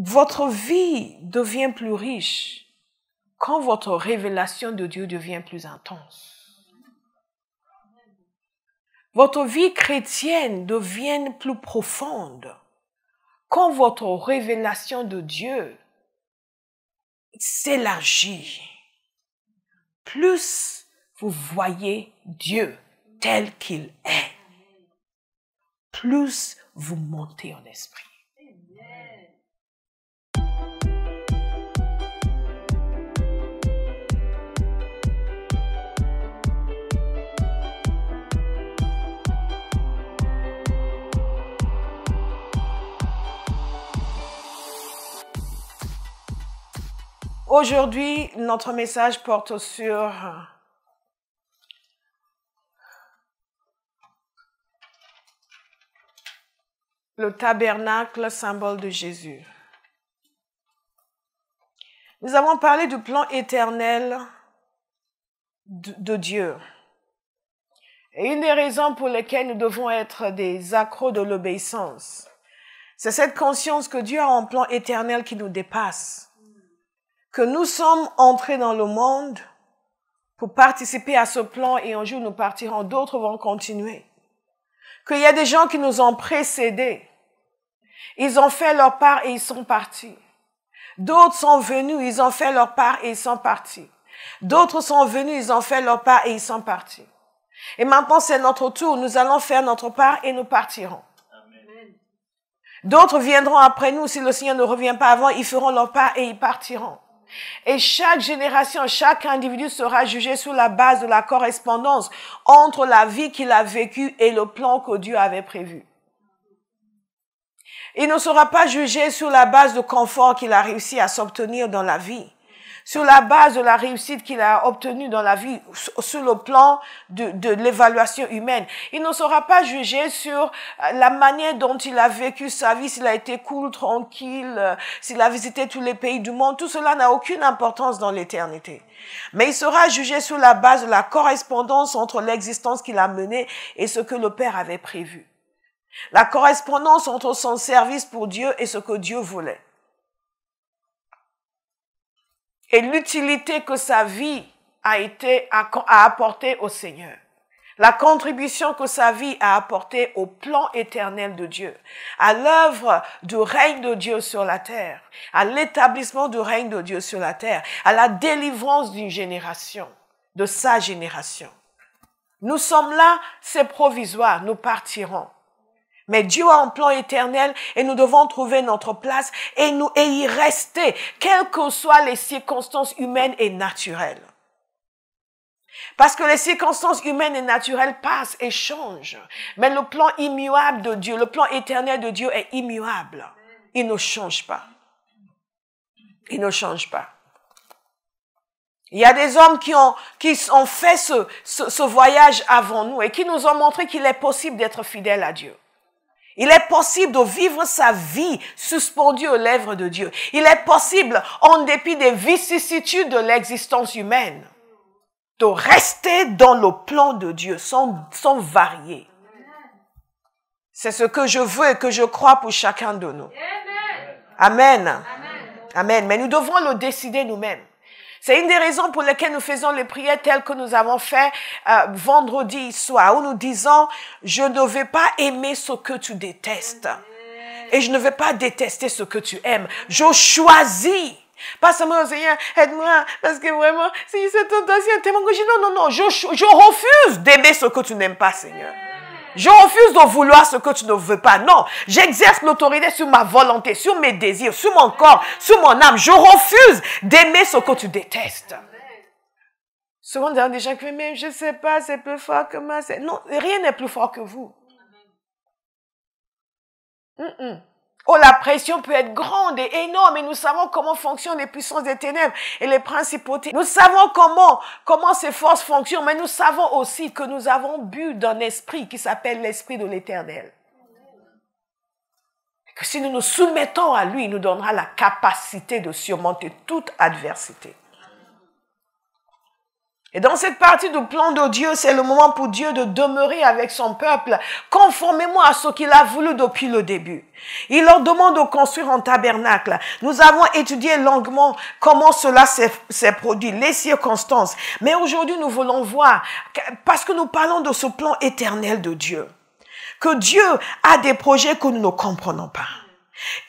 votre vie devient plus riche quand votre révélation de Dieu devient plus intense. Votre vie chrétienne devient plus profonde quand votre révélation de Dieu s'élargit. Plus vous voyez Dieu tel qu'il est, plus vous montez en esprit. Aujourd'hui, notre message porte sur le tabernacle, symbole de Jésus. Nous avons parlé du plan éternel de Dieu. Et une des raisons pour lesquelles nous devons être des accros de l'obéissance, c'est cette conscience que Dieu a un plan éternel qui nous dépasse. Que nous sommes entrés dans le monde pour participer à ce plan et un jour nous partirons, d'autres vont continuer. Qu'il y a des gens qui nous ont précédés. Ils ont fait leur part et ils sont partis. D'autres sont venus, ils ont fait leur part et ils sont partis. D'autres sont venus, ils ont fait leur part et ils sont partis. Et maintenant c'est notre tour, nous allons faire notre part et nous partirons. D'autres viendront après nous, si le Seigneur ne revient pas avant, ils feront leur part et ils partiront. Et chaque génération, chaque individu sera jugé sur la base de la correspondance entre la vie qu'il a vécue et le plan que Dieu avait prévu. Il ne sera pas jugé sur la base du confort qu'il a réussi à s'obtenir dans la vie, sur la base de la réussite qu'il a obtenue dans la vie, sur le plan de l'évaluation humaine. Il ne sera pas jugé sur la manière dont il a vécu sa vie, s'il a été cool, tranquille, s'il a visité tous les pays du monde. Tout cela n'a aucune importance dans l'éternité. Mais il sera jugé sur la base de la correspondance entre l'existence qu'il a menée et ce que le Père avait prévu. La correspondance entre son service pour Dieu et ce que Dieu voulait. Et l'utilité que sa vie a apporté au Seigneur. La contribution que sa vie a apportée au plan éternel de Dieu, à l'œuvre du règne de Dieu sur la terre, à l'établissement du règne de Dieu sur la terre, à la délivrance d'une génération, de sa génération. Nous sommes là, c'est provisoire, nous partirons. Mais Dieu a un plan éternel et nous devons trouver notre place et y rester, quelles que soient les circonstances humaines et naturelles. Parce que les circonstances humaines et naturelles passent et changent. Mais le plan immuable de Dieu, le plan éternel de Dieu est immuable. Il ne change pas. Il ne change pas. Il y a des hommes qui ont fait ce voyage avant nous et qui nous ont montré qu'il est possible d'être fidèle à Dieu. Il est possible de vivre sa vie suspendue aux lèvres de Dieu. Il est possible, en dépit des vicissitudes de l'existence humaine, de rester dans le plan de Dieu sans varier. C'est ce que je veux et que je crois pour chacun de nous. Amen. Amen. Mais nous devons le décider nous-mêmes. C'est une des raisons pour lesquelles nous faisons les prières telles que nous avons fait vendredi soir, où nous disons, je ne vais pas aimer ce que tu détestes. Et je ne vais pas détester ce que tu aimes. Je choisis. Pas seulement, Seigneur, aide-moi, parce que vraiment, si cette tentation est tellement que non, je refuse d'aimer ce que tu n'aimes pas, Seigneur. Je refuse de vouloir ce que tu ne veux pas. Non, j'exerce l'autorité sur ma volonté, sur mes désirs, sur mon corps, sur mon âme. Je refuse d'aimer ce que tu détestes. Souvent, des gens qui disent, mais je ne sais pas, c'est plus fort que moi. Non, rien n'est plus fort que vous. Oh, la pression peut être grande et énorme et nous savons comment fonctionnent les puissances des ténèbres et les principautés. Nous savons comment ces forces fonctionnent, mais nous savons aussi que nous avons bu d'un esprit qui s'appelle l'esprit de l'Éternel. Et que si nous nous soumettons à lui, il nous donnera la capacité de surmonter toute adversité. Et dans cette partie du plan de Dieu, c'est le moment pour Dieu de demeurer avec son peuple, conformément à ce qu'il a voulu depuis le début. Il leur demande de construire un tabernacle. Nous avons étudié longuement comment cela s'est produit, les circonstances. Mais aujourd'hui, nous voulons voir, parce que nous parlons de ce plan éternel de Dieu, que Dieu a des projets que nous ne comprenons pas.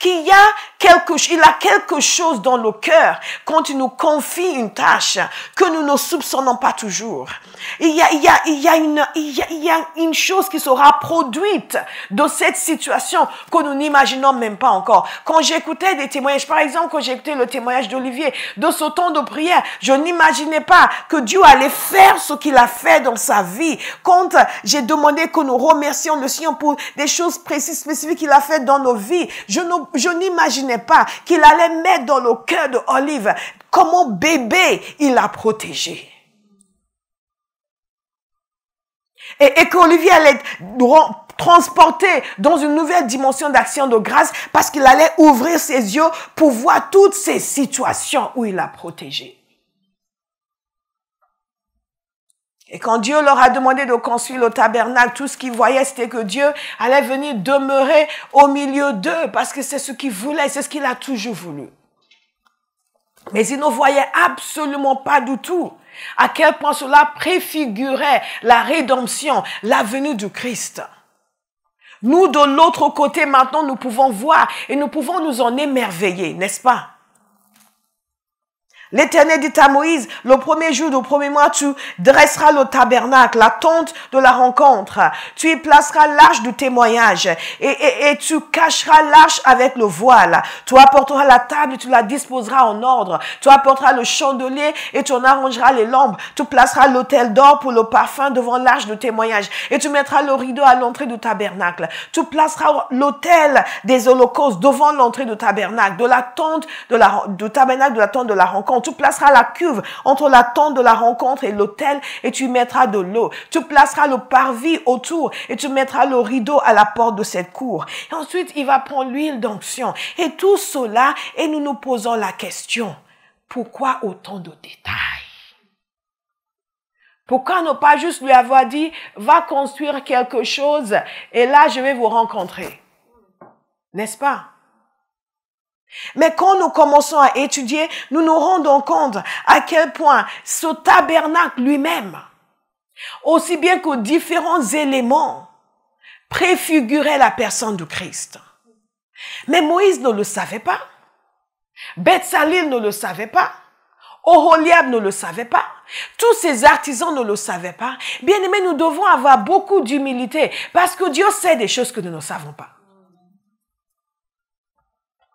Il a quelque chose dans le cœur quand il nous confie une tâche que nous ne soupçonnons pas toujours. Il y a une chose qui sera produite de cette situation que nous n'imaginons même pas encore. Quand j'écoutais des témoignages, par exemple, quand j'écoutais le témoignage d'Olivier, de ce temps de prière, je n'imaginais pas que Dieu allait faire ce qu'il a fait dans sa vie. Quand j'ai demandé que nous remercions le Seigneur pour des choses précises, spécifiques qu'il a fait dans nos vies, je n'imaginais pas qu'il allait mettre dans le cœur de Olive comment bébé il l'a protégé. Et qu'Olivier allait transporter dans une nouvelle dimension d'action de grâce parce qu'il allait ouvrir ses yeux pour voir toutes ces situations où il l'a protégé. Et quand Dieu leur a demandé de construire le tabernacle, tout ce qu'ils voyaient, c'était que Dieu allait venir demeurer au milieu d'eux parce que c'est ce qu'il voulait, c'est ce qu'il a toujours voulu. Mais ils ne voyaient absolument pas du tout à quel point cela préfigurait la rédemption, la venue du Christ. Nous, de l'autre côté, maintenant, nous pouvons voir et nous pouvons nous en émerveiller, n'est-ce pas? L'Éternel dit à Moïse, le premier jour du premier mois, tu dresseras le tabernacle, la tente de la rencontre. Tu y placeras l'arche du témoignage et tu cacheras l'arche avec le voile. Tu apporteras la table et tu la disposeras en ordre. Tu apporteras le chandelier et tu en arrangeras les lampes. Tu placeras l'autel d'or pour le parfum devant l'arche du témoignage et tu mettras le rideau à l'entrée du tabernacle. Tu placeras l'autel des holocaustes devant l'entrée du tabernacle, du tabernacle de la tente de la rencontre. Tu placeras la cuve entre la tente de la rencontre et l'autel et tu y mettras de l'eau. Tu placeras le parvis autour et tu mettras le rideau à la porte de cette cour. Et ensuite, il va prendre l'huile d'onction. Et tout cela, et nous nous posons la question, pourquoi autant de détails? Pourquoi ne pas juste lui avoir dit, va construire quelque chose et là, je vais vous rencontrer? N'est-ce pas? Mais quand nous commençons à étudier, nous nous rendons compte à quel point ce tabernacle lui-même, aussi bien que différents éléments, préfigurait la personne du Christ. Mais Moïse ne le savait pas. Betsalil ne le savait pas. Oholiab ne le savait pas. Tous ces artisans ne le savaient pas. Bien aimés, nous devons avoir beaucoup d'humilité parce que Dieu sait des choses que nous ne savons pas.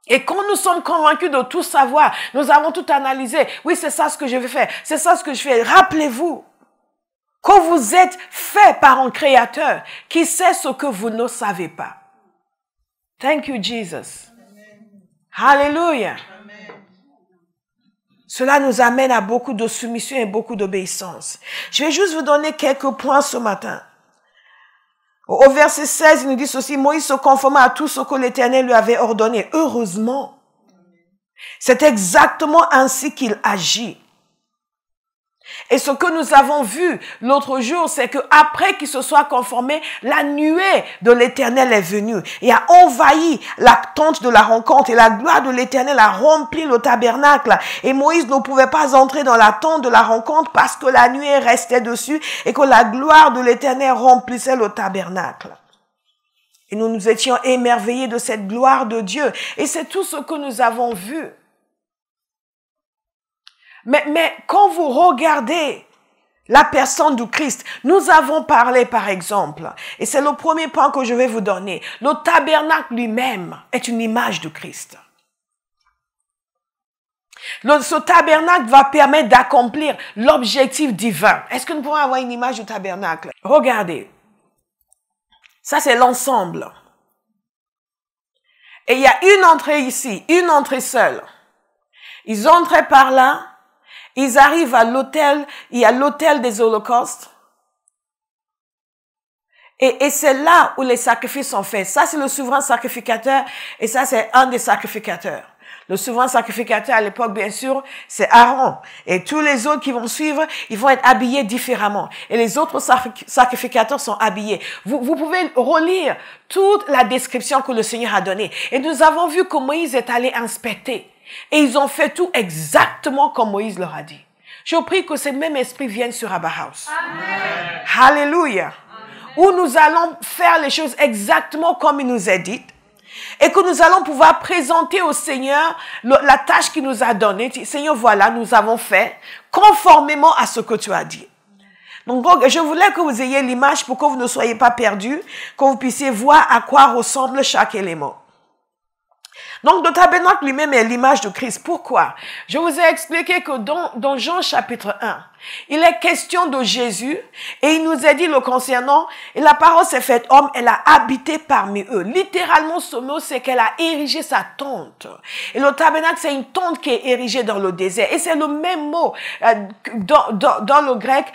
Et quand nous sommes convaincus de tout savoir, nous avons tout analysé. Oui, c'est ça ce que je vais faire. C'est ça ce que je fais. Rappelez-vous que vous êtes fait par un créateur qui sait ce que vous ne savez pas. Thank you, Jesus. Hallelujah. Cela nous amène à beaucoup de soumission et beaucoup d'obéissance. Je vais juste vous donner quelques points ce matin. Au verset 16, il nous dit ceci, Moïse se conforma à tout ce que l'Éternel lui avait ordonné. Heureusement, c'est exactement ainsi qu'il agit. Et ce que nous avons vu l'autre jour, c'est que après qu'il se soit conformé, la nuée de l'Éternel est venue et a envahi la tente de la rencontre et la gloire de l'Éternel a rempli le tabernacle. Et Moïse ne pouvait pas entrer dans la tente de la rencontre parce que la nuée restait dessus et que la gloire de l'Éternel remplissait le tabernacle. Et nous nous étions émerveillés de cette gloire de Dieu. Et c'est tout ce que nous avons vu. Mais quand vous regardez la personne du Christ, nous avons parlé par exemple, et c'est le premier point que je vais vous donner, le tabernacle lui-même est une image du Christ. Ce tabernacle va permettre d'accomplir l'objectif divin. Est-ce que nous pouvons avoir une image du tabernacle? Regardez, ça c'est l'ensemble. Et il y a une entrée ici, une entrée seule. Ils entraient par là. Ils arrivent à l'autel, il y a l'autel des holocaustes. Et c'est là où les sacrifices sont faits. Ça, c'est le souverain sacrificateur et ça, c'est un des sacrificateurs. Le souverain sacrificateur à l'époque, bien sûr, c'est Aaron. Et tous les autres qui vont suivre, ils vont être habillés différemment. Et les autres sacrificateurs sont habillés. Vous pouvez relire toute la description que le Seigneur a donnée. Et nous avons vu que Moïse est allé inspecter. Et ils ont fait tout exactement comme Moïse leur a dit. Je prie que ce même esprit vienne sur Abba House. Amen. Alléluia. Où nous allons faire les choses exactement comme il nous est dit. Et que nous allons pouvoir présenter au Seigneur la tâche qu'il nous a donnée. Seigneur, voilà, nous avons fait conformément à ce que tu as dit. Donc, je voulais que vous ayez l'image pour que vous ne soyez pas perdus, que vous puissiez voir à quoi ressemble chaque élément. Donc, le tabernacle lui-même est l'image de Christ. Pourquoi? Je vous ai expliqué que dans Jean chapitre 1, il est question de Jésus et il nous a dit le concernant, et la parole s'est faite homme, elle a habité parmi eux. Littéralement, ce mot, c'est qu'elle a érigé sa tente. Et le tabernacle, c'est une tente qui est érigée dans le désert. Et c'est le même mot dans le grec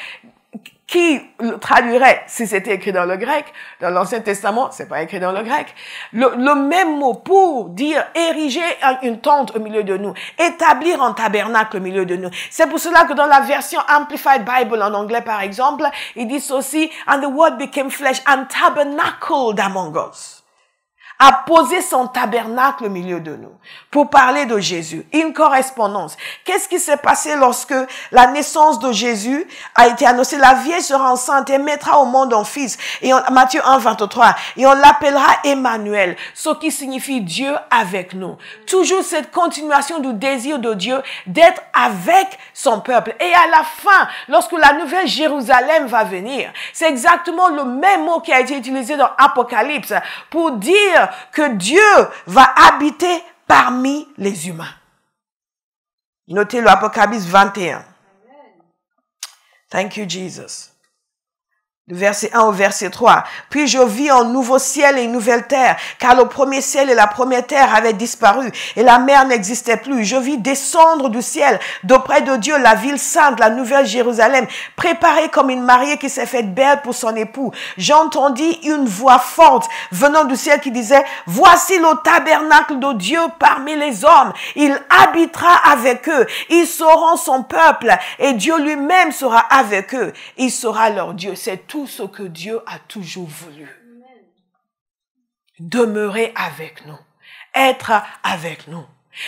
qui traduirait, si c'était écrit dans le grec, dans l'Ancien Testament, c'est pas écrit dans le grec, le même mot pour dire ériger une tente au milieu de nous, établir un tabernacle au milieu de nous. C'est pour cela que dans la version Amplified Bible en anglais, par exemple, ils disent aussi, and the word became flesh and tabernacled among us. A posé son tabernacle au milieu de nous. Pour parler de Jésus. Une correspondance. Qu'est-ce qui s'est passé lorsque la naissance de Jésus a été annoncée? La Vierge sera enceinte et mettra au monde un fils. Et Matthieu 1, 23. Et on l'appellera Emmanuel. Ce qui signifie Dieu avec nous. Toujours cette continuation du désir de Dieu d'être avec son peuple. Et à la fin, lorsque la nouvelle Jérusalem va venir, c'est exactement le même mot qui a été utilisé dans Apocalypse pour dire que Dieu va habiter parmi les humains. Notez le Apocalypse 21. Thank you, Jesus. Du verset 1 au verset 3. Puis je vis un nouveau ciel et une nouvelle terre, car le premier ciel et la première terre avaient disparu, et la mer n'existait plus. Je vis descendre du ciel, d'auprès de Dieu, la ville sainte, la nouvelle Jérusalem, préparée comme une mariée qui s'est faite belle pour son époux. J'entendis une voix forte venant du ciel qui disait, voici le tabernacle de Dieu parmi les hommes. Il habitera avec eux. Ils seront son peuple, et Dieu lui-même sera avec eux. Il sera leur Dieu. C'est tout ce que Dieu a toujours voulu. Demeurer avec nous. Être avec nous.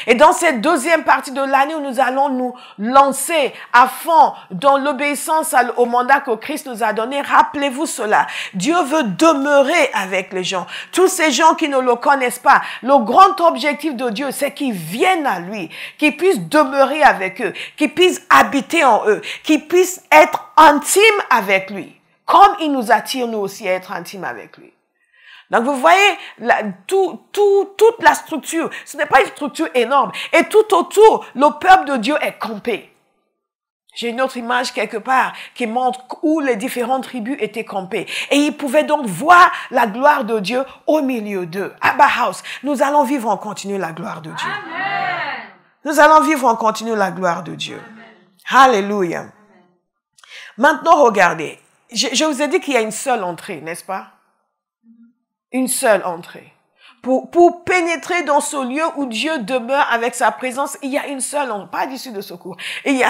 Et dans cette deuxième partie de l'année où nous allons nous lancer à fond dans l'obéissance au mandat que Christ nous a donné, rappelez-vous cela. Dieu veut demeurer avec les gens. Tous ces gens qui ne le connaissent pas, le grand objectif de Dieu, c'est qu'ils viennent à lui, qu'ils puissent demeurer avec eux, qu'ils puissent habiter en eux, qu'ils puissent être intimes avec lui. Comme il nous attire, nous aussi, à être intimes avec lui. Donc, vous voyez, toute la structure, ce n'est pas une structure énorme. Et tout autour, le peuple de Dieu est campé. J'ai une autre image quelque part qui montre où les différentes tribus étaient campées. Et ils pouvaient donc voir la gloire de Dieu au milieu d'eux. Abba House, nous allons vivre en continu la gloire de Dieu. Amen. Nous allons vivre en continu la gloire de Dieu. Amen. Alléluia. Maintenant, regardez. Je vous ai dit qu'il y a une seule entrée, n'est-ce pas? Une seule entrée. Pour pénétrer dans ce lieu où Dieu demeure avec sa présence, il y a une seule entrée, pas d'issue de secours. Il y a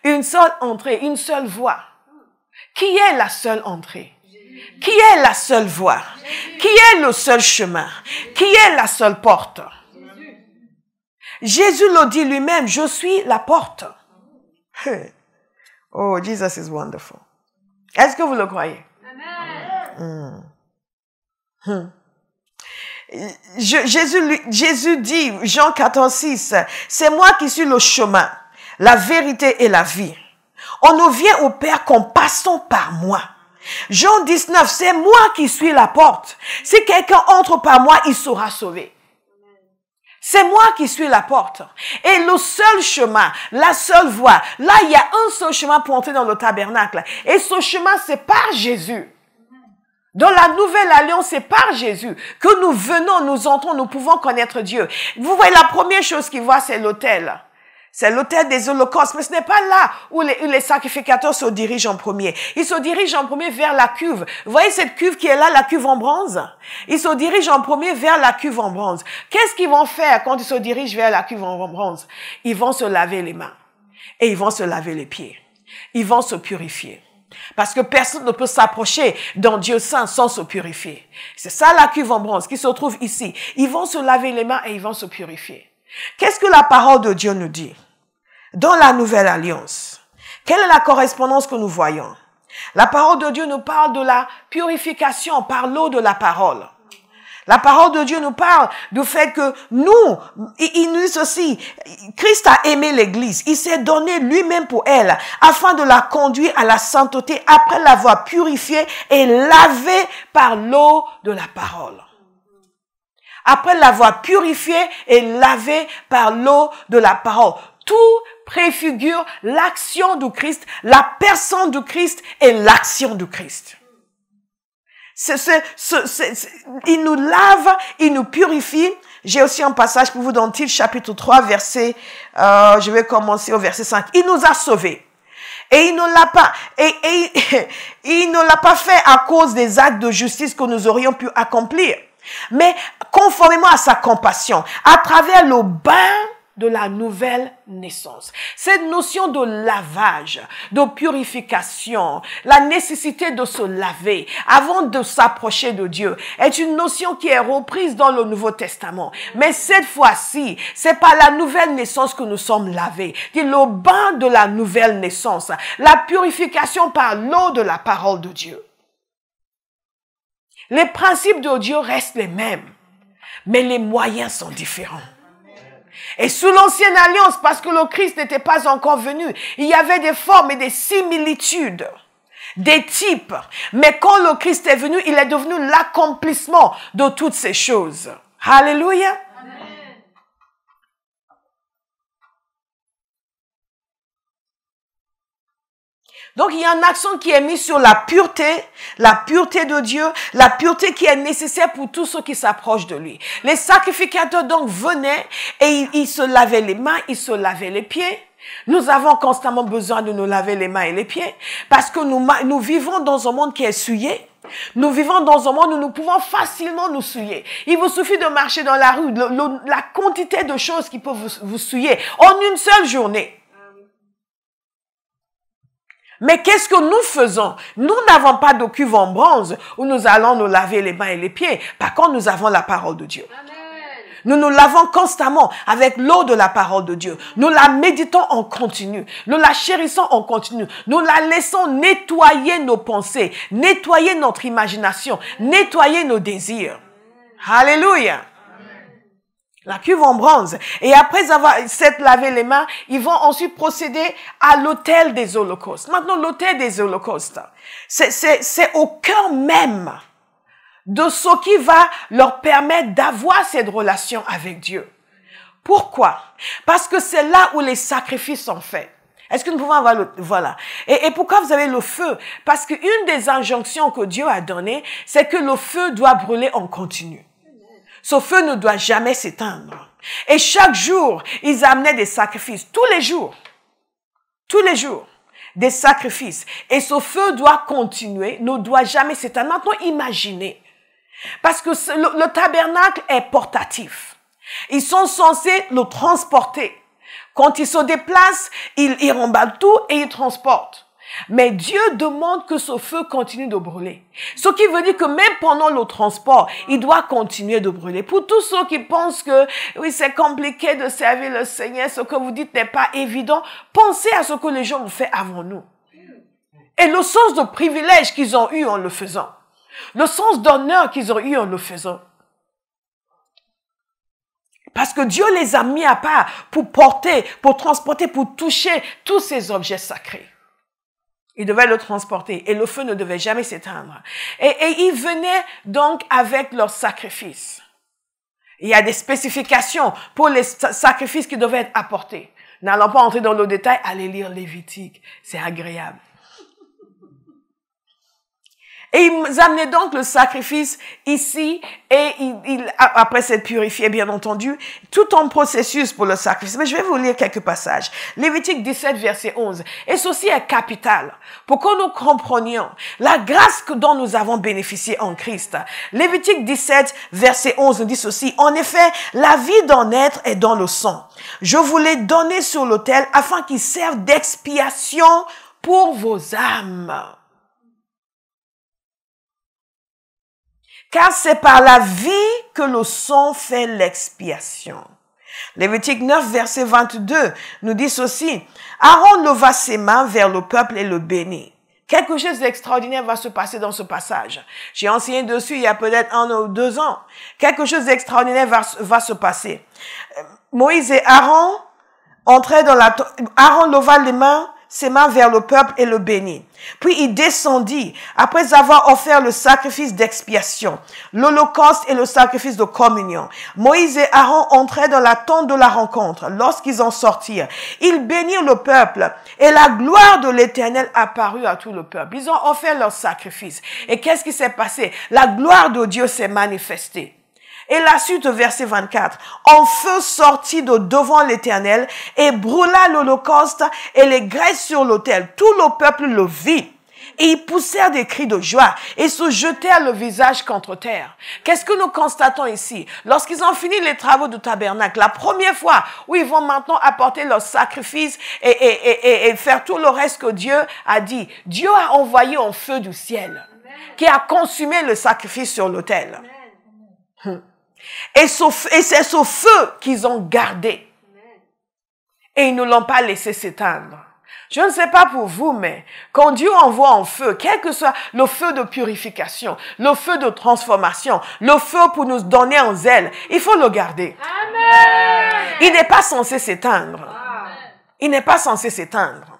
une seule entrée, une seule voie. Qui est la seule entrée? Qui est la seule voie? Qui est le seul chemin? Qui est la seule porte? Jésus le dit lui-même, je suis la porte. Oh, Jesus is wonderful. Est-ce que vous le croyez? Amen. Jésus dit, Jean 14, 6, c'est moi qui suis le chemin, la vérité et la vie. On ne vient au Père qu'en passant par moi. Jean 19, c'est moi qui suis la porte. Si quelqu'un entre par moi, il sera sauvé. C'est moi qui suis la porte. Et le seul chemin, la seule voie, là, il y a un seul chemin pour entrer dans le tabernacle. Et ce chemin, c'est par Jésus. Dans la nouvelle alliance, c'est par Jésus que nous venons, nous entrons, nous pouvons connaître Dieu. Vous voyez, la première chose qu'il voit, c'est l'autel. C'est l'autel des holocaustes, mais ce n'est pas là où les sacrificateurs se dirigent en premier. Ils se dirigent en premier vers la cuve. Vous voyez cette cuve qui est là, la cuve en bronze? Ils se dirigent en premier vers la cuve en bronze. Qu'est-ce qu'ils vont faire quand ils se dirigent vers la cuve en bronze? Ils vont se laver les mains et ils vont se laver les pieds. Ils vont se purifier. Parce que personne ne peut s'approcher d'un Dieu saint sans se purifier. C'est ça la cuve en bronze qui se trouve ici. Ils vont se laver les mains et ils vont se purifier. Qu'est-ce que la parole de Dieu nous dit? Dans la Nouvelle Alliance, quelle est la correspondance que nous voyons? La parole de Dieu nous parle de la purification par l'eau de la parole. La parole de Dieu nous parle du fait que nous, il nous dit ceci, Christ a aimé l'Église, il s'est donné lui-même pour elle, afin de la conduire à la sainteté après l'avoir purifiée et lavée par l'eau de la parole. Après l'avoir purifiée et lavée par l'eau de la parole. Tout préfigure l'action du Christ, la personne du Christ et l'action du Christ. Il nous lave, il nous purifie. J'ai aussi un passage pour vous dans Tite chapitre 3, je vais commencer au verset 5. Il nous a sauvés. Et il ne l'a pas fait à cause des actes de justice que nous aurions pu accomplir, mais conformément à sa compassion, à travers le bain de la nouvelle naissance. Cette notion de lavage, de purification, la nécessité de se laver avant de s'approcher de Dieu est une notion qui est reprise dans le Nouveau Testament. Mais cette fois-ci, c'est par la nouvelle naissance que nous sommes lavés. C'est le bain de la nouvelle naissance, la purification par l'eau de la parole de Dieu. Les principes de Dieu restent les mêmes, mais les moyens sont différents. Et sous l'ancienne alliance, parce que le Christ n'était pas encore venu, il y avait des formes et des similitudes, des types. Mais quand le Christ est venu, il est devenu l'accomplissement de toutes ces choses. Alléluia. Donc, il y a un accent qui est mis sur la pureté de Dieu, la pureté qui est nécessaire pour tous ceux qui s'approchent de lui. Les sacrificateurs donc venaient et ils se lavaient les mains, ils se lavaient les pieds. Nous avons constamment besoin de nous laver les mains et les pieds parce que nous vivons dans un monde qui est souillé. Nous vivons dans un monde où nous pouvons facilement nous souiller. Il vous suffit de marcher dans la rue, la quantité de choses qui peuvent vous souiller en une seule journée. Mais qu'est-ce que nous faisons? Nous n'avons pas de cuve en bronze où nous allons nous laver les mains et les pieds. Par contre, nous avons la parole de Dieu. Amen. Nous nous lavons constamment avec l'eau de la parole de Dieu. Nous la méditons en continu. Nous la chérissons en continu. Nous la laissons nettoyer nos pensées, nettoyer notre imagination, nettoyer nos désirs. Alléluia. La cuve en bronze. Et après avoir s'être lavé les mains, ils vont ensuite procéder à l'autel des holocaustes. Maintenant, l'autel des holocaustes, c'est au cœur même de ce qui va leur permettre d'avoir cette relation avec Dieu. Pourquoi? Parce que c'est là où les sacrifices sont faits. Est-ce que nous pouvons avoir le... Voilà. Et pourquoi vous avez le feu? Parce qu'une des injonctions que Dieu a données, c'est que le feu doit brûler en continu. Ce feu ne doit jamais s'éteindre. Et chaque jour, ils amenaient des sacrifices. Tous les jours, des sacrifices. Et ce feu doit continuer, ne doit jamais s'éteindre. Maintenant, imaginez. Parce que le tabernacle est portatif. Ils sont censés le transporter. Quand ils se déplacent, ils remballent tout et ils transportent. Mais Dieu demande que ce feu continue de brûler. Ce qui veut dire que même pendant le transport, il doit continuer de brûler. Pour tous ceux qui pensent que oui, c'est compliqué de servir le Seigneur, ce que vous dites n'est pas évident, pensez à ce que les gens ont fait avant nous. Et le sens de privilège qu'ils ont eu en le faisant. Le sens d'honneur qu'ils ont eu en le faisant. Parce que Dieu les a mis à part pour porter, pour transporter, pour toucher tous ces objets sacrés. Ils devaient le transporter et le feu ne devait jamais s'éteindre. Et ils venaient donc avec leurs sacrifices. Il y a des spécifications pour les sacrifices qui devaient être apportés. N'allons pas entrer dans le détail, allez lire Lévitique, c'est agréable. Et ils amenaient donc le sacrifice ici et après s'être purifié, bien entendu, tout en processus pour le sacrifice. Mais je vais vous lire quelques passages. Lévitique 17, verset 11. Et ceci est capital pour que nous comprenions la grâce dont nous avons bénéficié en Christ. Lévitique 17, verset 11 nous dit ceci. En effet, la vie d'un être est dans le sang. Je vous l'ai donné sur l'autel afin qu'il serve d'expiation pour vos âmes. Car c'est par la vie que le sang fait l'expiation. Lévitique 9, verset 22 nous dit ceci. Aaron leva ses mains vers le peuple et le bénit. Quelque chose d'extraordinaire va se passer dans ce passage. J'ai enseigné dessus il y a peut-être 1 ou 2 ans. Quelque chose d'extraordinaire va se passer. Moïse et Aaron entraient dans la... Aaron leva ses mains vers le peuple et le bénit. Puis il descendit, après avoir offert le sacrifice d'expiation, l'holocauste et le sacrifice de communion. Moïse et Aaron entraient dans la tente de la rencontre. Lorsqu'ils en sortirent, ils bénirent le peuple et la gloire de l'Éternel apparut à tout le peuple. Ils ont offert leur sacrifice. Et qu'est-ce qui s'est passé? La gloire de Dieu s'est manifestée. Et la suite, verset 24. En feu sortit de devant l'Éternel et brûla l'holocauste et les graisses sur l'autel. Tout le peuple le vit. Et ils poussèrent des cris de joie et se jetèrent le visage contre terre. Qu'est-ce que nous constatons ici? Lorsqu'ils ont fini les travaux du tabernacle, la première fois où ils vont maintenant apporter leur sacrifice et faire tout le reste que Dieu a dit, Dieu a envoyé un feu du ciel qui a consumé le sacrifice sur l'autel. Et c'est ce feu qu'ils ont gardé. Et ils ne l'ont pas laissé s'éteindre. Je ne sais pas pour vous, mais quand Dieu envoie un feu, quel que soit le feu de purification, le feu de transformation, le feu pour nous donner un zèle, il faut le garder. Amen. Il n'est pas censé s'éteindre. Il n'est pas censé s'éteindre.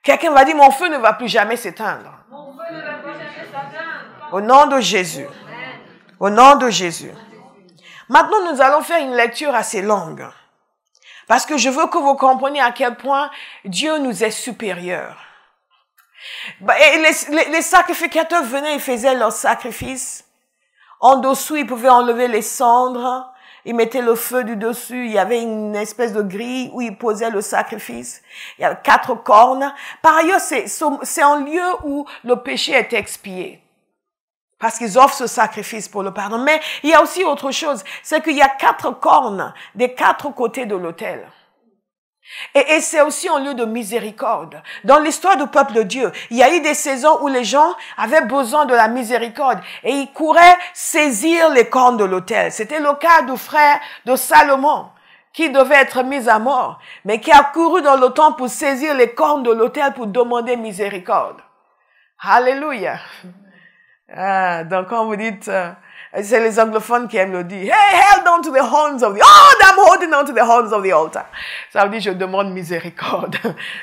Quelqu'un va dire, mon feu ne va plus jamais s'éteindre. Au nom de Jésus. Au nom de Jésus. Maintenant, nous allons faire une lecture assez longue. Parce que je veux que vous compreniez à quel point Dieu nous est supérieur. Et les sacrificateurs venaient, ils faisaient leur sacrifice. En dessous, ils pouvaient enlever les cendres. Ils mettaient le feu du dessus. Il y avait une espèce de grille où ils posaient le sacrifice. Il y avait 4 cornes. Par ailleurs, c'est un lieu où le péché est expié. Parce qu'ils offrent ce sacrifice pour le pardon. Mais il y a aussi autre chose. C'est qu'il y a 4 cornes des 4 côtés de l'autel. Et c'est aussi un lieu de miséricorde. Dans l'histoire du peuple de Dieu, il y a eu des saisons où les gens avaient besoin de la miséricorde. Et ils couraient saisir les cornes de l'autel. C'était le cas du frère de Salomon, qui devait être mis à mort, mais qui a couru dans le temple pour saisir les cornes de l'autel pour demander miséricorde. Alléluia. Ah, donc quand vous dites, c'est les anglophones qui aiment le dire, hey, held on to the horns of the, oh, I'm holding on to the horns of the altar. Ça veut dire, je demande miséricorde.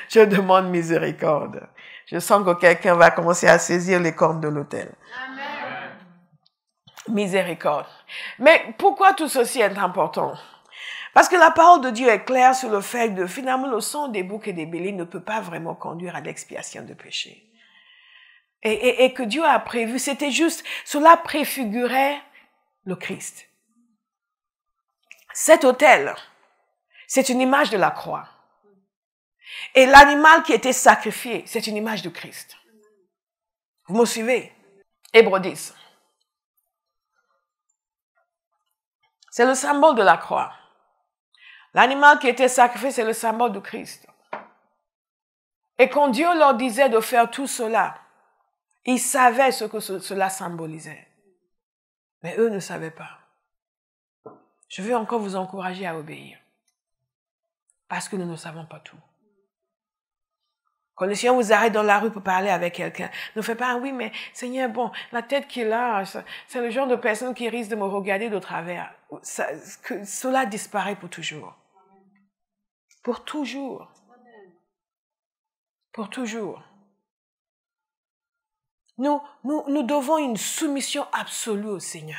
Je demande miséricorde. Je sens que quelqu'un va commencer à saisir les cornes de l'autel. Amen. Miséricorde. Mais pourquoi tout ceci est important? Parce que la parole de Dieu est claire sur le fait que finalement le sang des boucs et des béliers ne peut pas vraiment conduire à l'expiation de péché. Et que Dieu a prévu, c'était juste, cela préfigurait le Christ. Cet autel, c'est une image de la croix. Et l'animal qui était sacrifié, c'est une image de Christ. Vous me suivez? Hébreux 10. C'est le symbole de la croix. L'animal qui était sacrifié, c'est le symbole de Christ. Et quand Dieu leur disait de faire tout cela, ils savaient ce que cela symbolisait. Mais eux ne savaient pas. Je veux encore vous encourager à obéir. Parce que nous ne savons pas tout. Quand le Seigneur vous arrête dans la rue pour parler avec quelqu'un, ne faites pas, ah oui, mais Seigneur, bon, la tête qu'il a, c'est le genre de personne qui risque de me regarder de travers. Cela disparaît pour toujours. Pour toujours. Pour toujours. Nous devons une soumission absolue au Seigneur.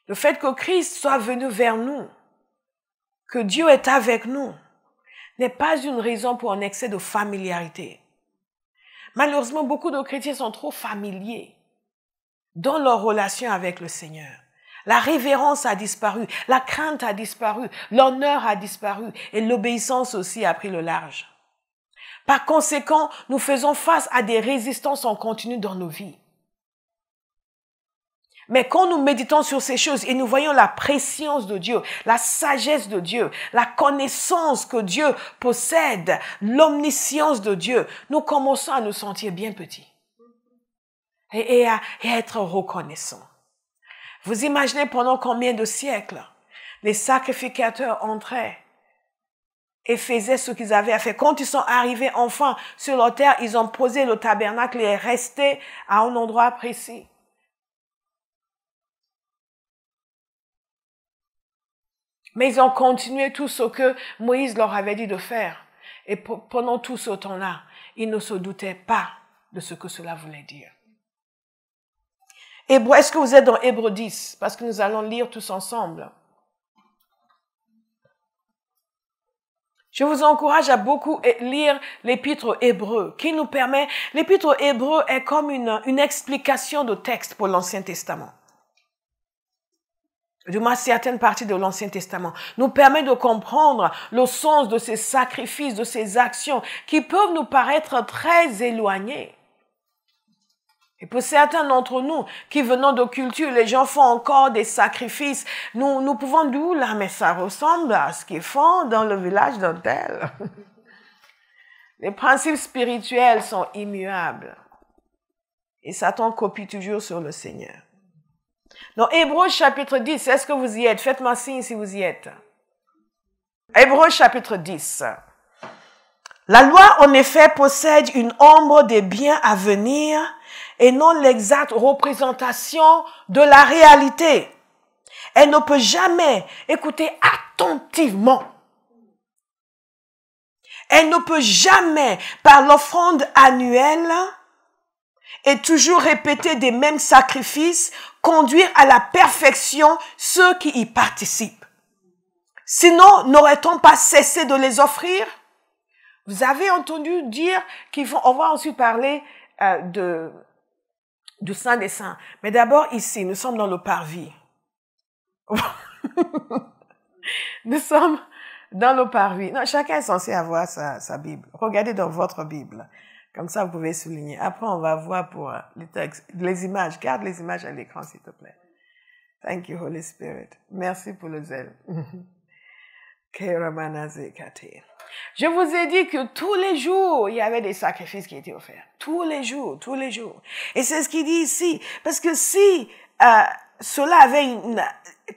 Le fait que Christ soit venu vers nous, que Dieu est avec nous, n'est pas une raison pour un excès de familiarité. Malheureusement, beaucoup de chrétiens sont trop familiers dans leur relation avec le Seigneur. La révérence a disparu, la crainte a disparu, l'honneur a disparu et l'obéissance aussi a pris le large. Par conséquent, nous faisons face à des résistances en continu dans nos vies. Mais quand nous méditons sur ces choses et nous voyons la préscience de Dieu, la sagesse de Dieu, la connaissance que Dieu possède, l'omniscience de Dieu, nous commençons à nous sentir bien petits et à être reconnaissants. Vous imaginez pendant combien de siècles les sacrificateurs entraient et faisaient ce qu'ils avaient à faire. Quand ils sont arrivés enfin sur la terre, ils ont posé le tabernacle et resté à un endroit précis. Mais ils ont continué tout ce que Moïse leur avait dit de faire. Et pendant tout ce temps-là, ils ne se doutaient pas de ce que cela voulait dire. Est-ce que vous êtes dans Hébreux 10? Parce que nous allons lire tous ensemble. Je vous encourage à beaucoup lire l'épître Hébreux, qui nous permet... L'épître Hébreux est comme une explication de texte pour l'Ancien Testament. Du moins, certaines parties de l'Ancien Testament nous permet de comprendre le sens de ces sacrifices, de ces actions qui peuvent nous paraître très éloignées. Et pour certains d'entre nous qui venons de culture, les gens font encore des sacrifices. Nous pouvons dire, là, mais ça ressemble à ce qu'ils font dans le village d'un tel. Les principes spirituels sont immuables. Et Satan copie toujours sur le Seigneur. Dans Hébreux chapitre 10, est-ce que vous y êtes? Faites-moi signe si vous y êtes. Hébreux chapitre 10. La loi, en effet, possède une ombre des biens à venir et non l'exacte représentation de la réalité. Elle ne peut jamais écouter attentivement. Elle ne peut jamais, par l'offrande annuelle et toujours répéter des mêmes sacrifices, conduire à la perfection ceux qui y participent. Sinon, n'aurait-on pas cessé de les offrir? Vous avez entendu dire on va ensuite parler du Saint des Saints. Mais d'abord, ici, nous sommes dans le parvis. Nous sommes dans le parvis. Non, chacun est censé avoir sa Bible. Regardez dans votre Bible. Comme ça, vous pouvez souligner. Après, on va voir pour les textes, les images. Garde les images à l'écran, s'il te plaît. Thank you, Holy Spirit. Merci pour le zèle. Je vous ai dit que tous les jours, il y avait des sacrifices qui étaient offerts. Tous les jours, tous les jours. Et c'est ce qu'il dit ici. Parce que si cela avait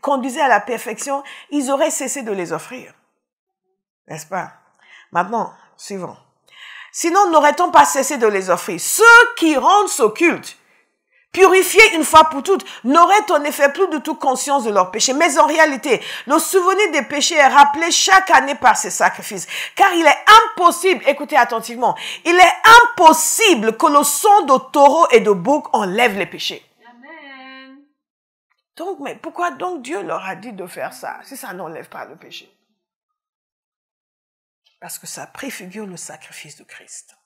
conduisait à la perfection, ils auraient cessé de les offrir. N'est-ce pas? Maintenant, suivant. Sinon, n'aurait-on pas cessé de les offrir? Ceux qui rendent ce culte, purifiés une fois pour toutes, n'auraient en effet plus du tout conscience de leurs péchés. Mais en réalité, le souvenir des péchés est rappelé chaque année par ces sacrifices. Car il est impossible, écoutez attentivement, il est impossible que le sang de taureau et de bouc enlève les péchés. Amen. Donc, mais pourquoi donc Dieu leur a dit de faire ça, si ça n'enlève pas le péché? Parce que ça préfigure le sacrifice de Christ.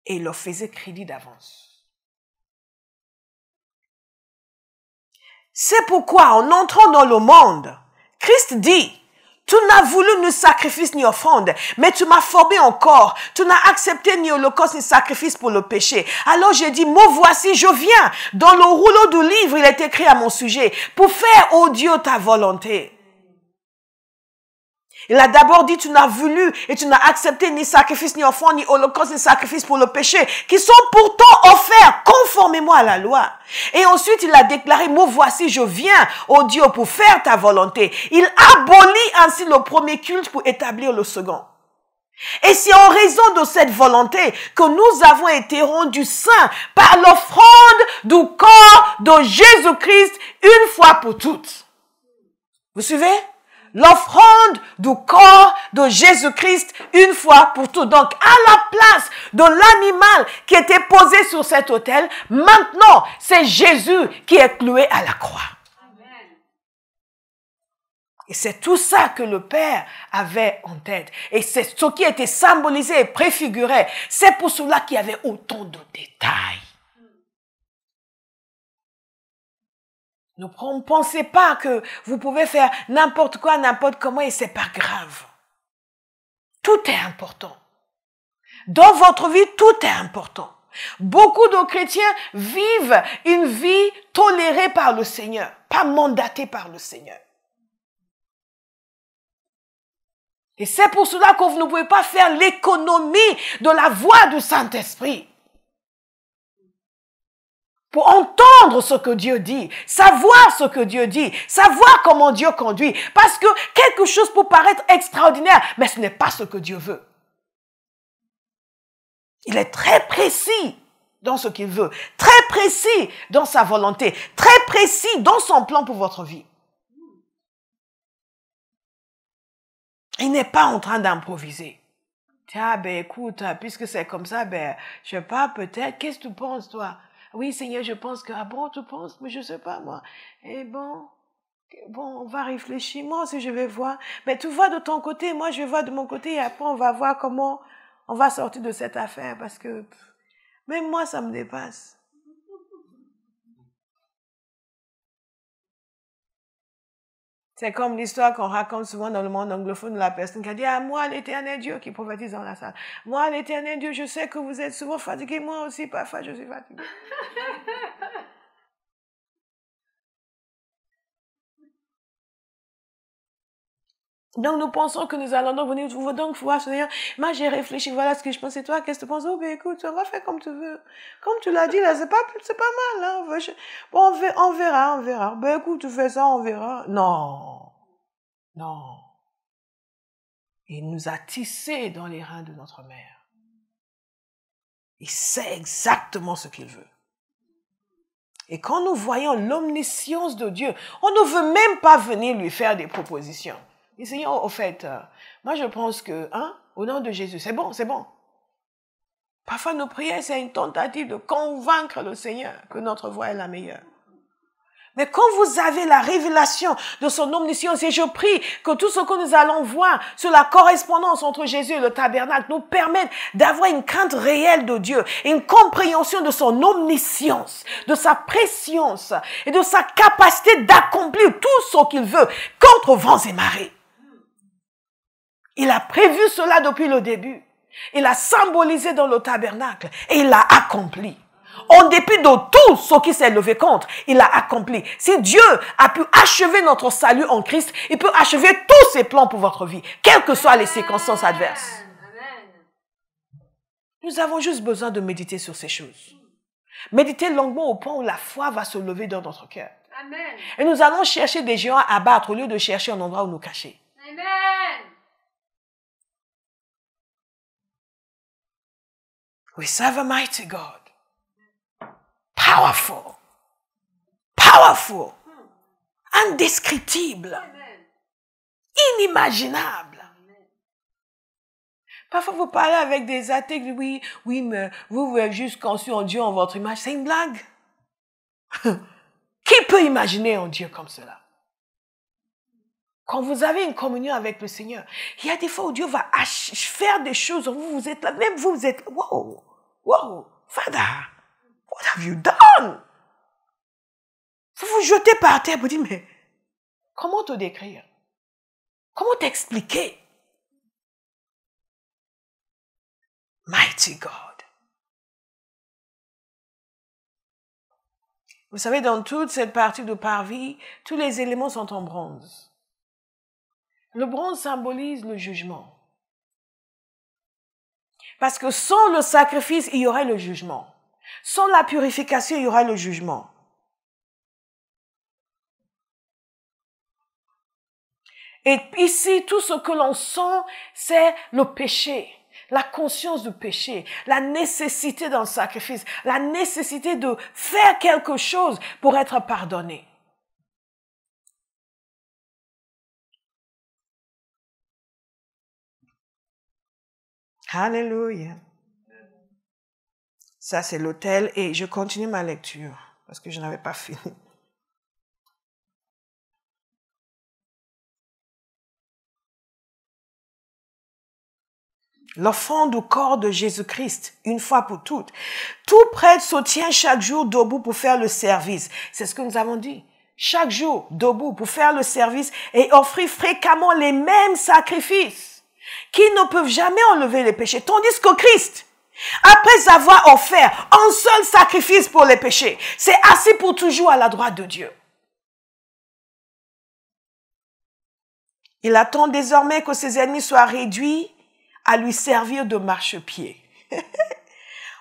Et il leur faisait crédit d'avance. C'est pourquoi, en entrant dans le monde, Christ dit, « Tu n'as voulu ni sacrifice ni offrande, mais tu m'as formé encore. Tu n'as accepté ni holocauste ni sacrifice pour le péché. Alors j'ai dit, me voici, je viens. Dans le rouleau du livre, il est écrit à mon sujet, pour faire, ô Dieu, ta volonté. » Il a d'abord dit, tu n'as voulu et tu n'as accepté ni sacrifice, ni offrande, ni holocauste, ni sacrifice pour le péché, qui sont pourtant offerts conformément à la loi. Et ensuite, il a déclaré, me voici, je viens, ô Dieu, pour faire ta volonté. Il abolit ainsi le premier culte pour établir le second. Et c'est en raison de cette volonté que nous avons été rendus saints par l'offrande du corps de Jésus-Christ une fois pour toutes. Vous suivez? L'offrande du corps de Jésus-Christ une fois pour toutes. Donc, à la place de l'animal qui était posé sur cet autel, maintenant, c'est Jésus qui est cloué à la croix. Amen. Et c'est tout ça que le Père avait en tête. Et c'est ce qui était symbolisé et préfiguré. C'est pour cela qu'il y avait autant de détails. Ne pensez pas que vous pouvez faire n'importe quoi, n'importe comment et c'est pas grave. Tout est important. Dans votre vie, tout est important. Beaucoup de chrétiens vivent une vie tolérée par le Seigneur, pas mandatée par le Seigneur. Et c'est pour cela que vous ne pouvez pas faire l'économie de la voix du Saint-Esprit. Pour entendre ce que Dieu dit, savoir ce que Dieu dit, savoir comment Dieu conduit. Parce que quelque chose peut paraître extraordinaire, mais ce n'est pas ce que Dieu veut. Il est très précis dans ce qu'il veut, très précis dans sa volonté, très précis dans son plan pour votre vie. Il n'est pas en train d'improviser. Tiens, écoute, puisque c'est comme ça, je sais pas, peut-être, qu'est-ce que tu penses, toi? Oui, Seigneur, je pense que, ah bon, tu penses, mais je sais pas, moi. Eh bon, on va réfléchir, moi aussi je vais voir. Mais tu vois de ton côté, moi je vais voir de mon côté, et après on va voir comment on va sortir de cette affaire, parce que même moi, ça me dépasse. C'est comme l'histoire qu'on raconte souvent dans le monde anglophone de la personne qui a dit « Ah, moi, l'Éternel Dieu » qui prophétise dans la salle. « Moi, l'Éternel Dieu, je sais que vous êtes souvent fatigué. Moi aussi, parfois, je suis fatigué. » Donc, nous pensons que nous allons donc venir donc voir Seigneur. Moi, j'ai réfléchi, voilà ce que je pense. Et toi, qu'est-ce que tu penses? Oh, écoute, on va faire comme tu veux. Comme tu l'as dit, là, c'est pas mal, hein. Bon, on verra. Écoute, tu fais ça, on verra. Non. Il nous a tissés dans les reins de notre mère. Il sait exactement ce qu'il veut. Et quand nous voyons l'omniscience de Dieu, on ne veut même pas venir lui faire des propositions. Et Seigneur, au fait, moi je pense que, au nom de Jésus, c'est bon. Parfois nos prières, c'est une tentative de convaincre le Seigneur que notre voie est la meilleure. Mais quand vous avez la révélation de son omniscience, et je prie que tout ce que nous allons voir sur la correspondance entre Jésus et le tabernacle nous permette d'avoir une crainte réelle de Dieu, une compréhension de son omniscience, de sa préscience et de sa capacité d'accomplir tout ce qu'il veut contre vents et marées. Il a prévu cela depuis le début. Il a symbolisé dans le tabernacle et il l'a accompli. En dépit de tout ce qui s'est levé contre, il a accompli. Si Dieu a pu achever notre salut en Christ, il peut achever tous ses plans pour votre vie, quelles que soient les circonstances adverses. Nous avons juste besoin de méditer sur ces choses. Méditer longuement au point où la foi va se lever dans notre cœur. Amen. Et nous allons chercher des géants à abattre au lieu de chercher un endroit où nous cacher. Amen. We serve a mighty God. Powerful, indescriptible, inimaginable. Parfois, vous parlez avec des athées, oui, mais vous avez juste conçu un Dieu en votre image. C'est une blague. Qui peut imaginer un Dieu comme cela? Quand vous avez une communion avec le Seigneur, il y a des fois où Dieu va faire des choses, vous êtes là, même vous êtes, wow, Father, what have you done? Vous vous jetez par terre, vous dites, mais comment te décrire? Comment t'expliquer? Mighty God. Vous savez, dans toute cette partie de parvis, tous les éléments sont en bronze. Le bronze symbolise le jugement. Parce que sans le sacrifice, il y aurait le jugement. Sans la purification, il y aura le jugement. Et ici, tout ce que l'on sent, c'est le péché, la conscience du péché, la nécessité d'un sacrifice, la nécessité de faire quelque chose pour être pardonné. Alléluia. Ça, c'est l'autel et je continue ma lecture parce que je n'avais pas fini. l'offrande au corps de Jésus-Christ, une fois pour toutes. Tout prêtre se tient chaque jour debout pour faire le service. C'est ce que nous avons dit. Chaque jour, debout pour faire le service et offrir fréquemment les mêmes sacrifices qui ne peuvent jamais enlever les péchés. Tandis que Christ, après avoir offert un seul sacrifice pour les péchés, s'est assis pour toujours à la droite de Dieu. Il attend désormais que ses ennemis soient réduits à lui servir de marchepied.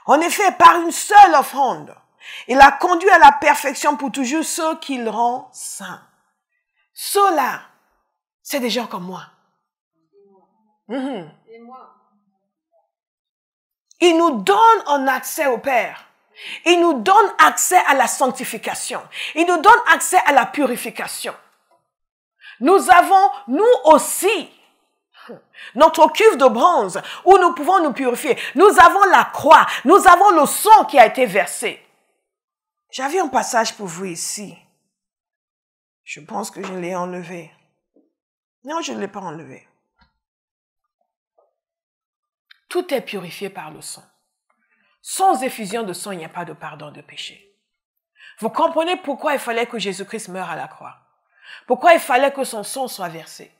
En effet, par une seule offrande, il a conduit à la perfection pour toujours ceux qu'il rend saints. Ceux-là, c'est des gens comme moi. Il nous donne un accès au Père. Il nous donne accès à la sanctification. Il nous donne accès à la purification. Nous avons, nous aussi, notre cuve de bronze où nous pouvons nous purifier. Nous avons la croix. Nous avons le sang qui a été versé. J'avais un passage pour vous ici. Je pense que je l'ai enlevé. Non, je ne l'ai pas enlevé. Tout est purifié par le sang. Sans effusion de sang, il n'y a pas de pardon de péché. Vous comprenez pourquoi il fallait que Jésus-Christ meure à la croix? Pourquoi il fallait que son sang soit versé?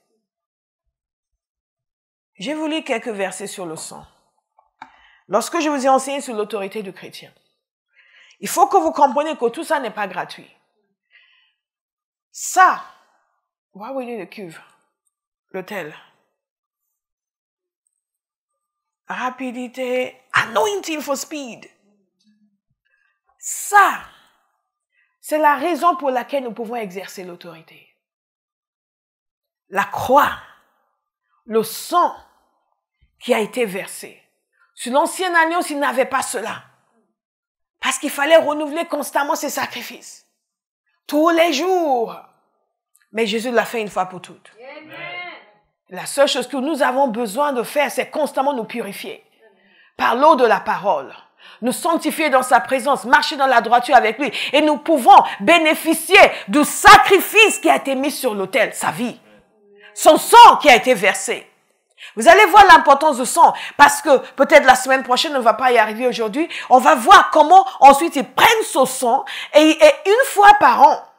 Je vais vous lire quelques versets sur le sang. Lorsque je vous ai enseigné sur l'autorité du chrétien, il faut que vous compreniez que tout ça n'est pas gratuit. Ça, où est le cuve? L'autel. Rapidité, anointing for speed. Ça, c'est la raison pour laquelle nous pouvons exercer l'autorité. La croix, le sang qui a été versé. Sur l'ancienne alliance, il n'avait pas cela. Parce qu'il fallait renouveler constamment ses sacrifices. Tous les jours. Mais Jésus l'a fait une fois pour toutes. Amen. La seule chose que nous avons besoin de faire, c'est constamment nous purifier. Par l'eau de la parole. Nous sanctifier dans sa présence, marcher dans la droiture avec lui. Et nous pouvons bénéficier du sacrifice qui a été mis sur l'autel, sa vie. Son sang qui a été versé. Vous allez voir l'importance du sang, parce que peut-être la semaine prochaine, on ne va pas y arriver aujourd'hui. On va voir comment ensuite ils prennent ce sang et une fois par an,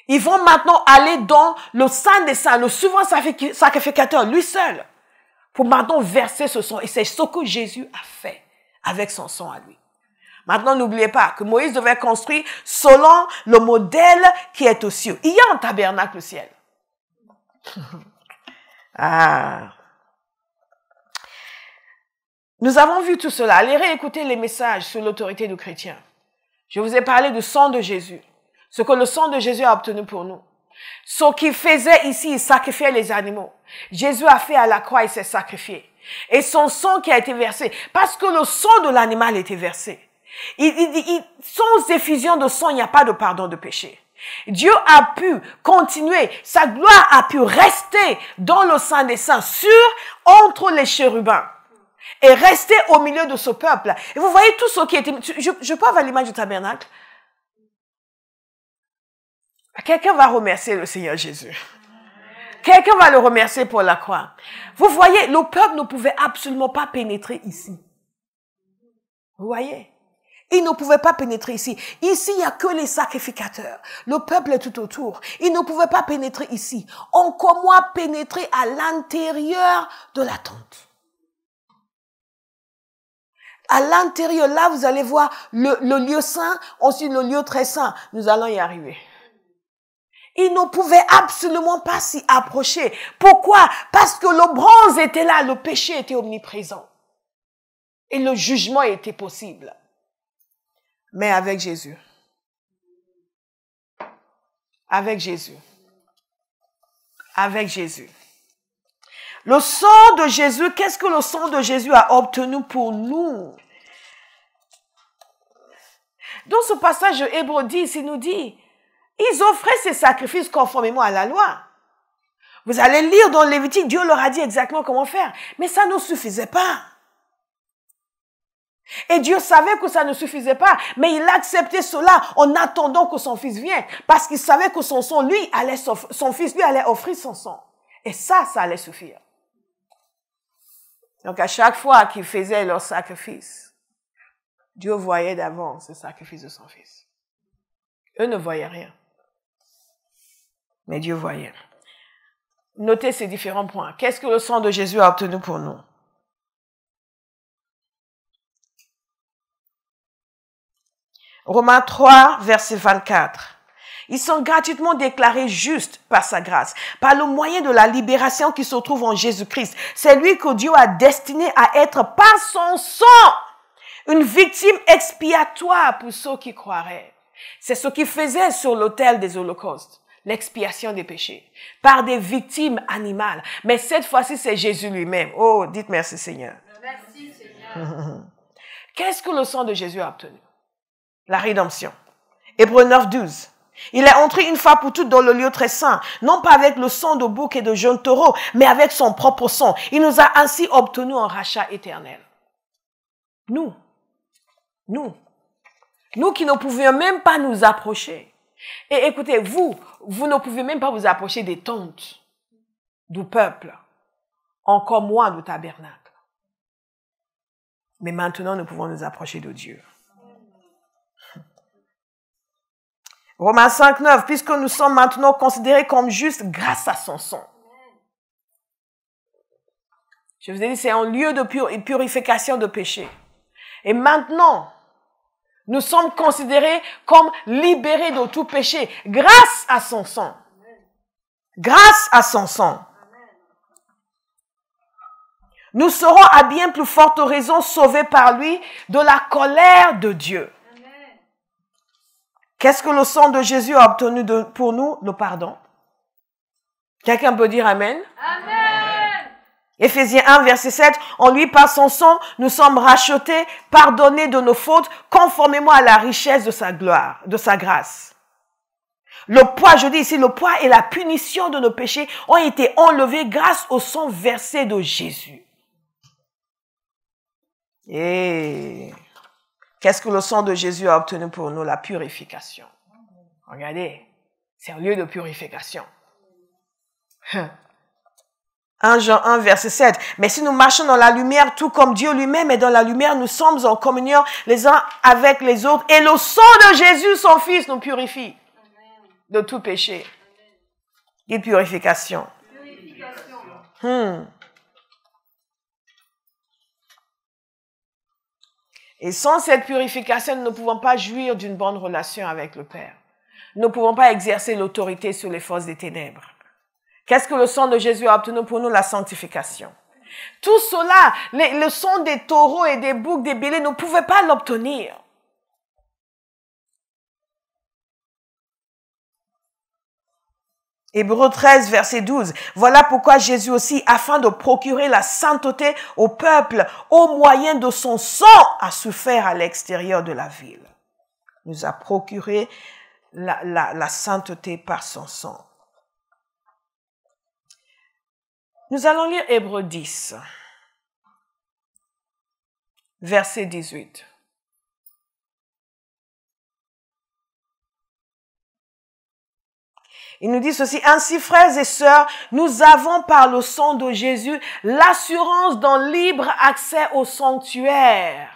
ils vont maintenant aller dans le Saint des Saints, le souverain sacrificateur, lui seul, pour maintenant verser ce sang. Et c'est ce que Jésus a fait avec son sang à lui. Maintenant, n'oubliez pas que Moïse devait construire selon le modèle qui est aux cieux. Il y a un tabernacle au ciel. Nous avons vu tout cela. Allez réécouter les messages sur l'autorité du chrétien. Je vous ai parlé du sang de Jésus. Ce que le sang de Jésus a obtenu pour nous. Ce qu'il faisait ici, il sacrifiait les animaux. Jésus a fait à la croix, il s'est sacrifié. Et son sang qui a été versé, parce que le sang de l'animal était versé. Sans effusion de sang, il n'y a pas de pardon de péché. Dieu a pu continuer, sa gloire a pu rester dans le Saint des Saints, entre les chérubins, et rester au milieu de ce peuple. Et vous voyez tout ce qui était... Je peux avoir l'image du tabernacle. Quelqu'un va remercier le Seigneur Jésus. Quelqu'un va le remercier pour la croix. Vous voyez, le peuple ne pouvait absolument pas pénétrer ici. Vous voyez? Il ne pouvait pas pénétrer ici. Ici, il n'y a que les sacrificateurs. Le peuple est tout autour. Il ne pouvait pas pénétrer ici. Encore moins pénétrer à l'intérieur de la tente. À l'intérieur, là, vous allez voir le lieu saint, ensuite le lieu très saint. Nous allons y arriver. Il ne pouvait absolument pas s'y approcher. Pourquoi? Parce que le bronze était là, le péché était omniprésent. Et le jugement était possible. Mais avec Jésus. Avec Jésus. Avec Jésus. Le sang de Jésus, qu'est-ce que le sang de Jésus a obtenu pour nous? Dans ce passage de Hébreux 10, il nous dit, ils offraient ces sacrifices conformément à la loi. Vous allez lire dans Lévitique, Dieu leur a dit exactement comment faire. Mais ça ne suffisait pas. Et Dieu savait que ça ne suffisait pas, mais il acceptait cela en attendant que son fils vienne, parce qu'il savait que son fils lui allait offrir son sang. Et ça allait suffire. Donc, à chaque fois qu'ils faisaient leur sacrifice, Dieu voyait d'avance le sacrifice de son Fils. Eux ne voyaient rien. Mais Dieu voyait. Notez ces différents points. Qu'est-ce que le sang de Jésus a obtenu pour nous? Romains 3, verset 24. Ils sont gratuitement déclarés justes par sa grâce, par le moyen de la libération qui se trouve en Jésus-Christ. C'est lui que Dieu a destiné à être par son sang une victime expiatoire pour ceux qui croiraient. C'est ce qu'il faisait sur l'autel des holocaustes, l'expiation des péchés, par des victimes animales. Mais cette fois-ci, c'est Jésus lui-même. Oh, dites merci Seigneur. Merci Seigneur. Qu'est-ce que le sang de Jésus a obtenu? La rédemption. Hébreux 9, 12. Il est entré une fois pour toutes dans le lieu très saint, non pas avec le sang de bouc et de jeunes taureaux, mais avec son propre sang. Il nous a ainsi obtenu un rachat éternel. Nous qui ne pouvions même pas nous approcher. Et écoutez, vous ne pouvez même pas vous approcher des tentes du peuple, encore moins du tabernacle. Mais maintenant, nous pouvons nous approcher de Dieu. Romains 5, 9, puisque nous sommes maintenant considérés comme justes grâce à son sang. Je vous ai dit, c'est un lieu de purification de péché. Et maintenant, nous sommes considérés comme libérés de tout péché grâce à son sang. Grâce à son sang. Nous serons à bien plus forte raison sauvés par lui de la colère de Dieu. Qu'est-ce que le sang de Jésus a obtenu pour nous? Le pardon. Quelqu'un peut dire Amen? Amen. Éphésiens 1, verset 7, en lui, par son sang, nous sommes rachetés, pardonnés de nos fautes, conformément à la richesse de sa gloire, de sa grâce. Le poids, je dis ici, le poids et la punition de nos péchés ont été enlevés grâce au sang versé de Jésus. Et qu'est-ce que le sang de Jésus a obtenu pour nous? La purification. Regardez, c'est un lieu de purification. 1 Jean 1, verset 7. Mais si nous marchons dans la lumière, tout comme Dieu lui-même est dans la lumière, nous sommes en communion les uns avec les autres. Et le sang de Jésus, son Fils, nous purifie de tout péché. Et purification. Et sans cette purification, nous ne pouvons pas jouir d'une bonne relation avec le Père. Nous ne pouvons pas exercer l'autorité sur les forces des ténèbres. Qu'est-ce que le sang de Jésus a obtenu pour nous? La sanctification. Tout cela, le sang des taureaux et des boucs, des béliers, ne pouvaient pas l'obtenir. Hébreux 13, verset 12. Voilà pourquoi Jésus aussi, afin de procurer la sainteté au peuple, au moyen de son sang, a souffert à l'extérieur de la ville. Il nous a procuré la sainteté par son sang. Nous allons lire Hébreux 10, verset 18. Il nous dit ceci, ainsi frères et sœurs, nous avons par le sang de Jésus l'assurance d'un libre accès au sanctuaire.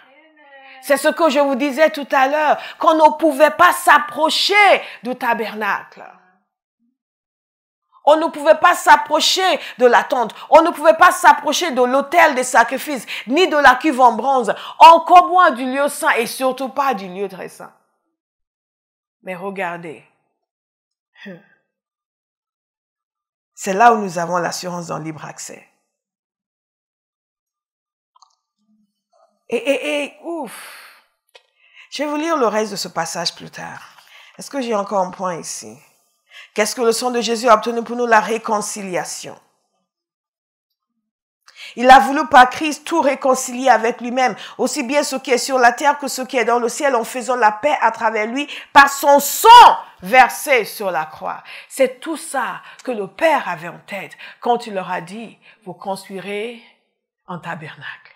C'est ce que je vous disais tout à l'heure, qu'on ne pouvait pas s'approcher du tabernacle. On ne pouvait pas s'approcher de la tente. On ne pouvait pas s'approcher de l'autel des sacrifices, ni de la cuve en bronze, encore moins du lieu saint et surtout pas du lieu très saint. Mais regardez, c'est là où nous avons l'assurance d'un libre accès. Ouf, je vais vous lire le reste de ce passage plus tard. Est-ce que j'ai encore un point ici? Qu'est-ce que le sang de Jésus a obtenu pour nous? La réconciliation. Il a voulu par Christ tout réconcilier avec lui-même, aussi bien ce qui est sur la terre que ce qui est dans le ciel, en faisant la paix à travers lui par son sang versé sur la croix. C'est tout ça que le Père avait en tête quand il leur a dit, vous construirez un tabernacle.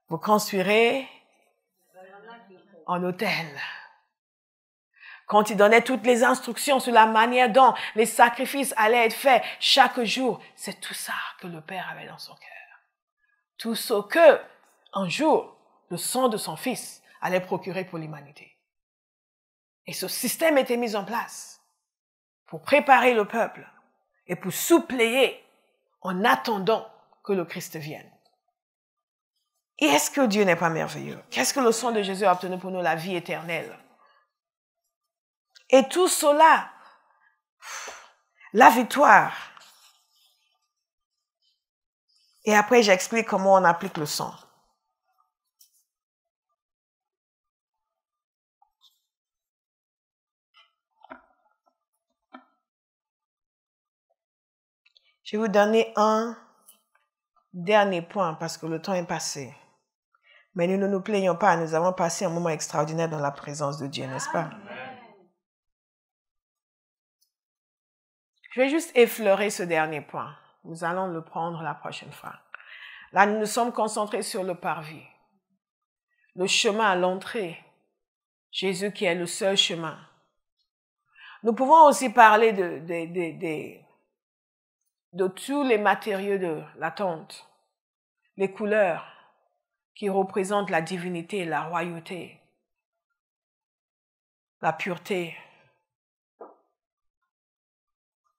Vous construirez un autel. Quand il donnait toutes les instructions sur la manière dont les sacrifices allaient être faits chaque jour, c'est tout ça que le Père avait dans son cœur. tout ce que, un jour, le sang de son Fils allait procurer pour l'humanité. Et ce système était mis en place pour préparer le peuple et pour suppléer en attendant que le Christ vienne. Et est-ce que Dieu n'est pas merveilleux? Qu'est-ce que le sang de Jésus a obtenu pour nous? La vie éternelle. Et tout cela, la victoire. Et après, j'explique comment on applique le sang. Je vais vous donner un dernier point parce que le temps est passé. Mais nous ne nous plaignons pas, nous avons passé un moment extraordinaire dans la présence de Dieu, n'est-ce pas? Je vais juste effleurer ce dernier point. Nous allons le prendre la prochaine fois. Là, nous nous sommes concentrés sur le parvis. Le chemin à l'entrée. Jésus qui est le seul chemin. Nous pouvons aussi parler de tous les matériaux de la tente. Les couleurs qui représentent la divinité, la royauté, la pureté.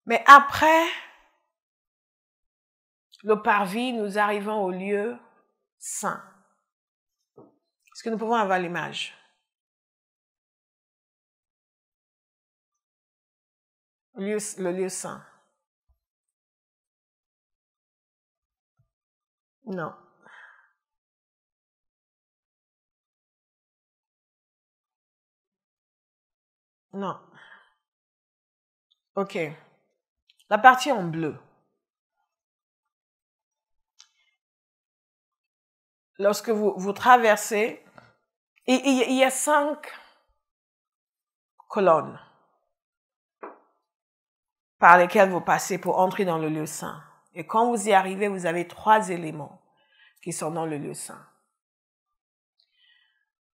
Mais après le parvis, nous arrivons au lieu saint. Est-ce que nous pouvons avoir l'image? Le lieu saint. Non. Non. OK. La partie en bleu. Lorsque vous traversez, il y a 5 colonnes par lesquelles vous passez pour entrer dans le lieu saint. Et quand vous y arrivez, vous avez 3 éléments qui sont dans le lieu saint.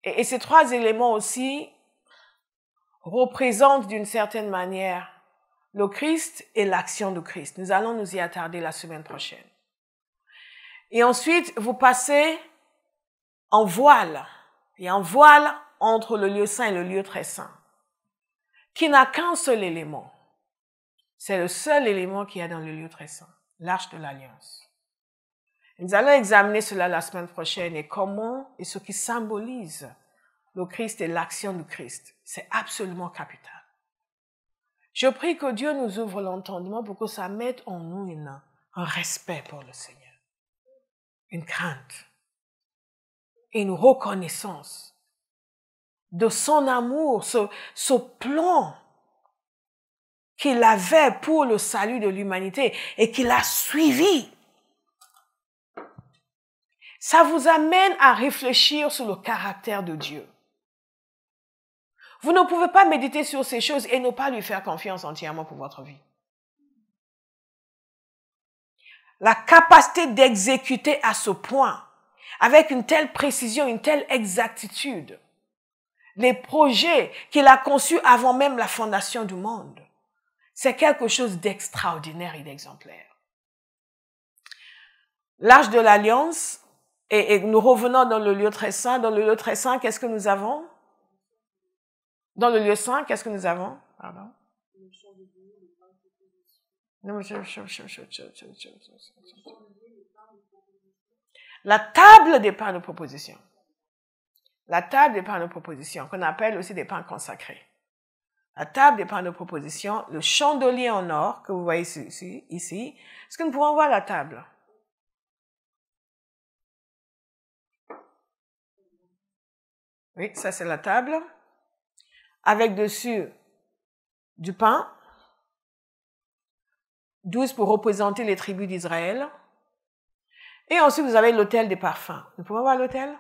Et ces 3 éléments aussi représentent d'une certaine manière le Christ et l'action de Christ. Nous allons nous y attarder la semaine prochaine. Et ensuite, vous passez en voile. Il y a un voile entre le lieu saint et le lieu très saint, qui n'a qu'un seul élément. C'est le seul élément qu'il y a dans le lieu très saint, l'arche de l'alliance. Nous allons examiner cela la semaine prochaine et comment et ce qui symbolise le Christ et l'action du Christ. C'est absolument capital. Je prie que Dieu nous ouvre l'entendement pour que ça mette en nous un respect pour le Seigneur, une crainte et une reconnaissance de son amour, ce plan qu'il avait pour le salut de l'humanité et qu'il a suivi. Ça vous amène à réfléchir sur le caractère de Dieu. Vous ne pouvez pas méditer sur ces choses et ne pas lui faire confiance entièrement pour votre vie. La capacité d'exécuter à ce point, avec une telle précision, une telle exactitude, les projets qu'il a conçus avant même la fondation du monde, c'est quelque chose d'extraordinaire et d'exemplaire. L'arche de l'Alliance, et nous revenons dans le lieu très saint. Dans le lieu très saint, qu'est-ce que nous avons? Dans le lieu saint, qu'est-ce que nous avons? Pardon? La table des pains de proposition. La table des pains de proposition, qu'on appelle aussi des pains consacrés. La table des pains de proposition, le chandelier en or que vous voyez ici. Est-ce que nous pouvons voir la table? Oui, ça c'est la table. Avec dessus du pain. 12 pour représenter les tribus d'Israël. Et ensuite, vous avez l'autel des parfums. Nous pouvons voir l'autel?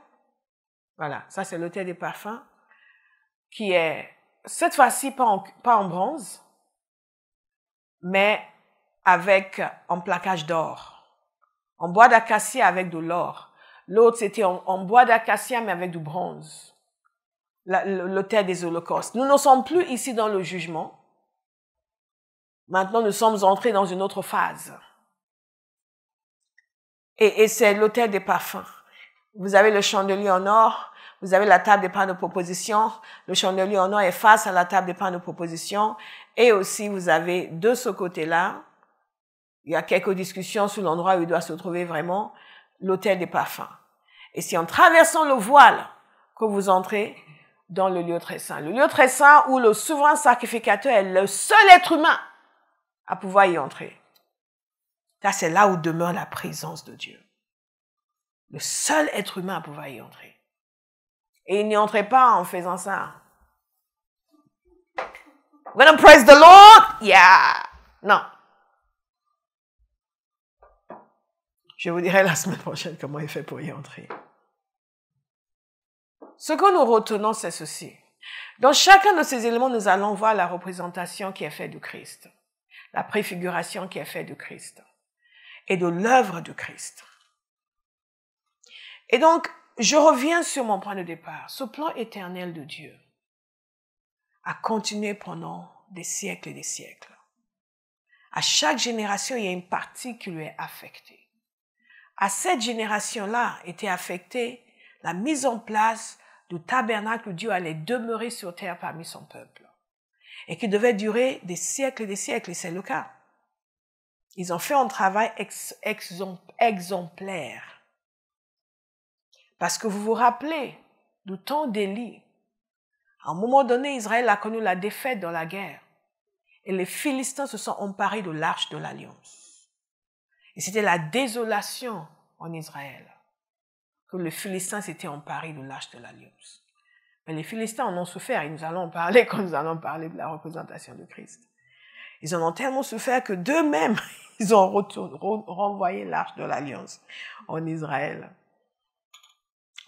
Voilà, ça c'est l'autel des parfums qui est, cette fois-ci, pas en bronze, mais avec un plaquage d'or. En bois d'acacia avec de l'or. L'autre, c'était en bois d'acacia, mais avec du bronze. L'autel des holocaustes. Nous ne sommes plus ici dans le jugement. Maintenant, nous sommes entrés dans une autre phase. Et c'est l'autel des parfums. Vous avez le chandelier en or, vous avez la table des pains de proposition. Le chandelier en or est face à la table des pains de proposition. Et aussi, vous avez de ce côté-là, il y a quelques discussions sur l'endroit où il doit se trouver vraiment, l'autel des parfums. Et c'est en traversant le voile que vous entrez dans le lieu très saint. Le lieu très saint où le souverain sacrificateur est le seul être humain à pouvoir y entrer. Ça, c'est là où demeure la présence de Dieu. Le seul être humain à pouvoir y entrer. Et il n'y entrait pas en faisant ça. We're gonna praise the Lord? Yeah. Non. Je vous dirai la semaine prochaine comment il fait pour y entrer. Ce que nous retenons, c'est ceci. Dans chacun de ces éléments, nous allons voir la représentation qui est faite du Christ. La préfiguration qui est faite du Christ. Et de l'œuvre du Christ. Et donc, je reviens sur mon point de départ. Ce plan éternel de Dieu a continué pendant des siècles et des siècles. À chaque génération, il y a une partie qui lui est affectée. À cette génération-là était affectée la mise en place du tabernacle où Dieu allait demeurer sur terre parmi son peuple. Et qui devait durer des siècles et des siècles, et c'est le cas. Ils ont fait un travail exemplaire. Parce que vous vous rappelez du temps d'Élie. À un moment donné, Israël a connu la défaite dans la guerre. Et les Philistins se sont emparés de l'arche de l'Alliance. Et c'était la désolation en Israël que les Philistins s'étaient emparés de l'arche de l'Alliance. Mais les Philistins en ont souffert, et nous allons en parler quand nous allons parler de la représentation de Christ. Ils en ont tellement souffert que d'eux-mêmes, ils ont renvoyé l'arche de l'Alliance en Israël.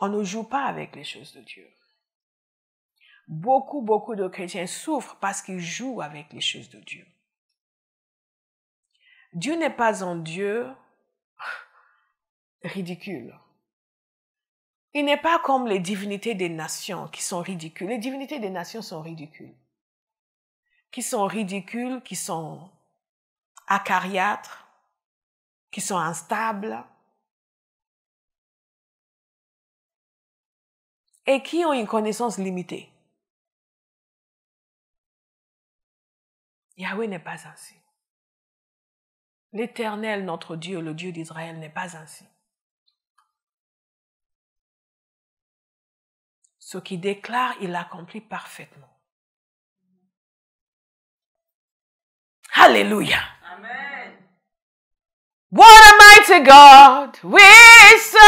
On ne joue pas avec les choses de Dieu. Beaucoup de chrétiens souffrent parce qu'ils jouent avec les choses de Dieu. Dieu n'est pas un Dieu ridicule. Il n'est pas comme les divinités des nations qui sont ridicules. Les divinités des nations sont ridicules. Qui sont ridicules, qui sont acariâtres, qui sont instables. Et qui ont une connaissance limitée. Yahweh n'est pas ainsi. L'Éternel, notre Dieu, le Dieu d'Israël, n'est pas ainsi. Ce qu'il déclare, il l'accomplit parfaitement. Alléluia. Amen. What a mighty God we serve.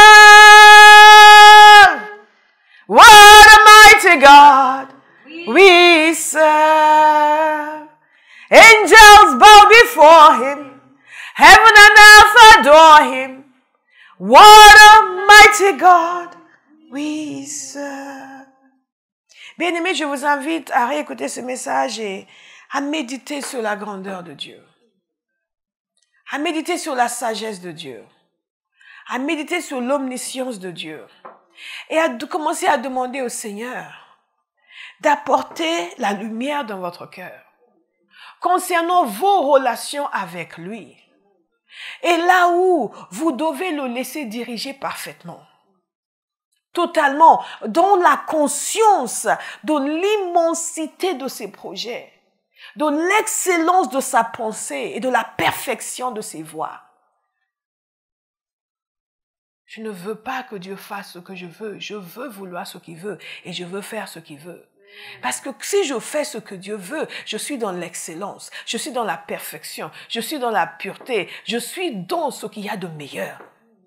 What a mighty God we serve. Angels bow before him. Heaven and earth adore him. What a mighty God we serve. Bien-aimés, je vous invite à réécouter ce message et à méditer sur la grandeur de Dieu. À méditer sur la sagesse de Dieu. À méditer sur l'omniscience de Dieu. Et à commencer à demander au Seigneur d'apporter la lumière dans votre cœur concernant vos relations avec lui. Et là où vous devez le laisser diriger parfaitement, totalement, dans la conscience de l'immensité de ses projets, de l'excellence de sa pensée et de la perfection de ses voies. Je ne veux pas que Dieu fasse ce que je veux vouloir ce qu'il veut et je veux faire ce qu'il veut. Parce que si je fais ce que Dieu veut, je suis dans l'excellence, je suis dans la perfection, je suis dans la pureté, je suis dans ce qu'il y a de meilleur,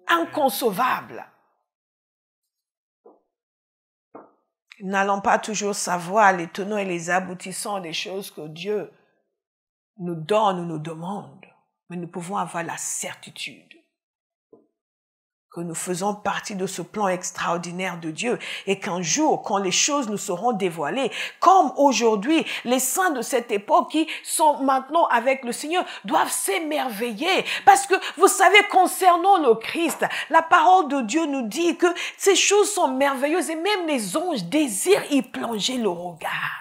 inconcevable. Nous n'allons pas toujours savoir les tenants et les aboutissants des choses que Dieu nous donne ou nous demande, mais nous pouvons avoir la certitude que nous faisons partie de ce plan extraordinaire de Dieu et qu'un jour, quand les choses nous seront dévoilées, comme aujourd'hui, les saints de cette époque qui sont maintenant avec le Seigneur doivent s'émerveiller parce que vous savez, concernant le Christ, la parole de Dieu nous dit que ces choses sont merveilleuses et même les anges désirent y plonger le regard.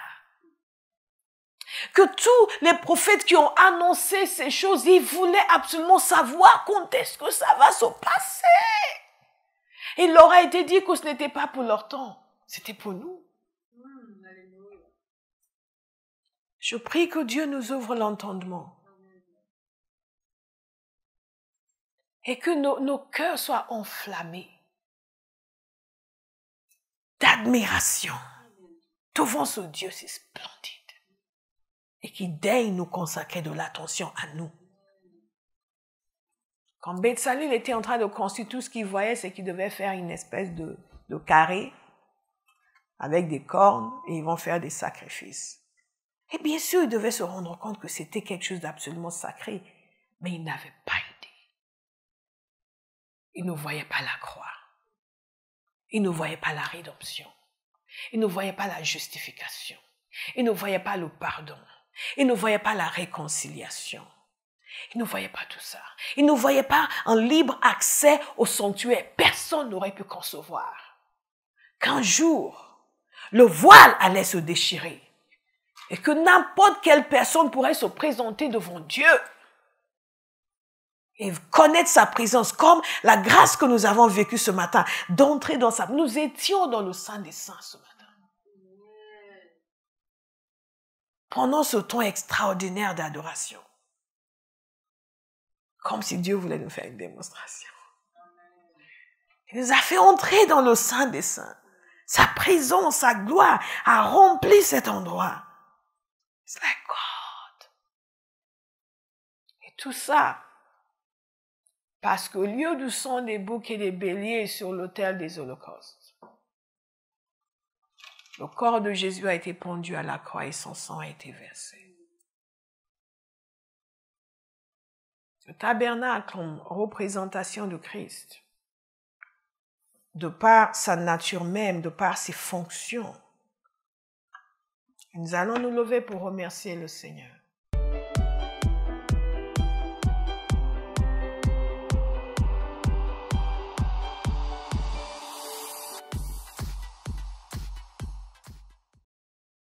Que tous les prophètes qui ont annoncé ces choses, ils voulaient absolument savoir quand est-ce que ça va se passer. Il leur a été dit que ce n'était pas pour leur temps, c'était pour nous. Je prie que Dieu nous ouvre l'entendement. Et que nos cœurs soient enflammés d'admiration devant ce Dieu si splendide. Et qui daigne nous consacrer de l'attention à nous. Quand Betsalil était en train de construire, tout ce qu'il voyait, c'est qu'il devait faire une espèce de carré avec des cornes et ils vont faire des sacrifices. Et bien sûr, il devait se rendre compte que c'était quelque chose d'absolument sacré, mais il n'avait pas idée. Il ne voyait pas la croix. Il ne voyait pas la rédemption. Il ne voyait pas la justification. Il ne voyait pas le pardon. Il ne voyait pas la réconciliation. Il ne voyait pas tout ça. Il ne voyait pas un libre accès au sanctuaire. Personne n'aurait pu concevoir qu'un jour, le voile allait se déchirer et que n'importe quelle personne pourrait se présenter devant Dieu et connaître sa présence comme la grâce que nous avons vécue ce matin, d'entrer dans sa... Nous étions dans le Saint des Saints ce matin. Pendant ce temps extraordinaire d'adoration. Comme si Dieu voulait nous faire une démonstration. Il nous a fait entrer dans le Saint des Saints. Sa présence, sa gloire a rempli cet endroit. It's like God. Et tout ça, parce qu'au lieu du sang des boucs et des béliers sur l'autel des holocaustes, le corps de Jésus a été pendu à la croix et son sang a été versé. Le tabernacle en représentation de Christ, de par sa nature même, de par ses fonctions, nous allons nous lever pour remercier le Seigneur.